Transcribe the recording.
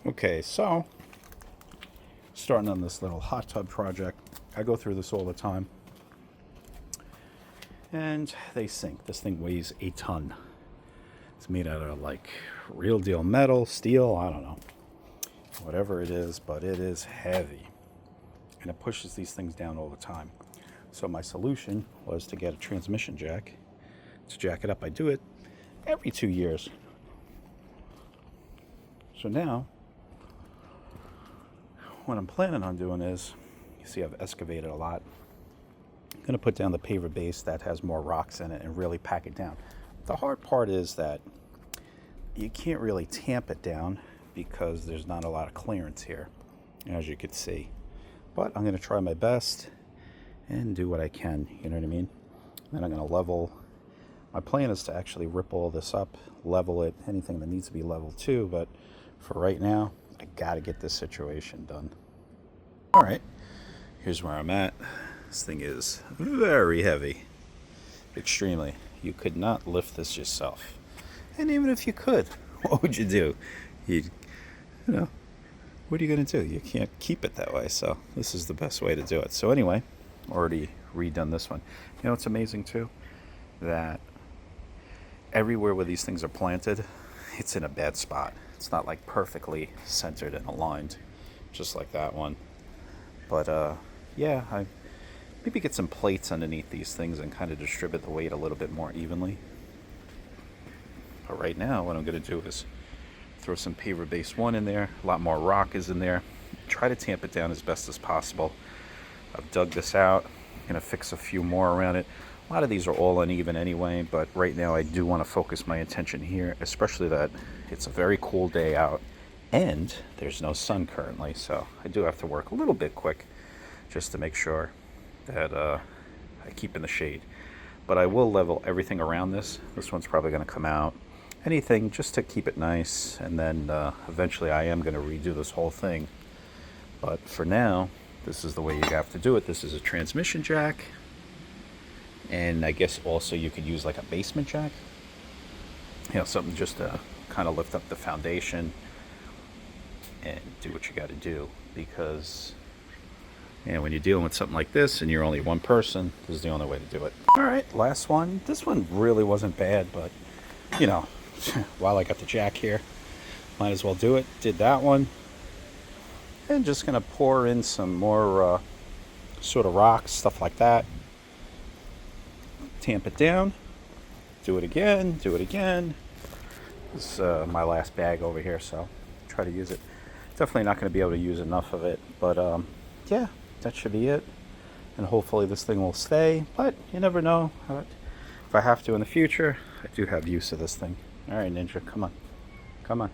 Okay, so starting on this little hot tub project. I go through this all the time. And they sink. This thing weighs a ton. It's made out of like real deal metal, steel, I don't know. Whatever it is, but it is heavy. And it pushes these things down all the time. So my solution was to get a transmission jack to jack it up. I do it every 2 years. So now, what I'm planning on doing is, you see I've excavated a lot. I'm going to put down the paver base that has more rocks in it and really pack it down. The hard part is that you can't really tamp it down because there's not a lot of clearance here, as you can see. But I'm going to try my best and do what I can, you know what I mean? Then I'm going to level. My plan is to actually rip all this up, level it, anything that needs to be leveled too, but for right now, I got to get this situation done. All right, here's where I'm at. This thing is very heavy, extremely. You could not lift this yourself. And even if you could, what would you do? You know, what are you going to do? You can't keep it that way, so this is the best way to do it. So anyway, already redone this one. You know, it's amazing too that everywhere where these things are planted, it's in a bad spot. It's not like perfectly centered and aligned, just like that one. But yeah, I maybe get some plates underneath these things and kind of distribute the weight a little bit more evenly. But right now, what I'm going to do is throw some paver base 1 in there. A lot more rock is in there. Try to tamp it down as best as possible. I've dug this out. I'm going to fix a few more around it. A lot of these are all uneven anyway, but right now I do want to focus my attention here, especially that it's a very cool day out and there's no sun currently, so I do have to work a little bit quick just to make sure that I keep in the shade. But I will level everything around this. This one's probably going to come out. Anything just to keep it nice, and then eventually I am going to redo this whole thing. But for now, this is the way you have to do it. This is a transmission jack. And I guess also you could use like a basement jack. You know, something just to kind of lift up the foundation and do what you got to do. Because, you know, when you're dealing with something like this and you're only one person, this is the only way to do it. All right, last one. This one really wasn't bad, but, you know, while I got the jack here, might as well do it. Did that one. And just going to pour in some more sort of rocks, stuff like that. Tamp it down, do it again, do it again. This is my last bag over here, so try to use it. Definitely not going to be able to use enough of it, but yeah, that should be it. And hopefully this thing will stay, but you never know. If I have to in the future, I do have use of this thing. All right, Ninja, come on. Come on.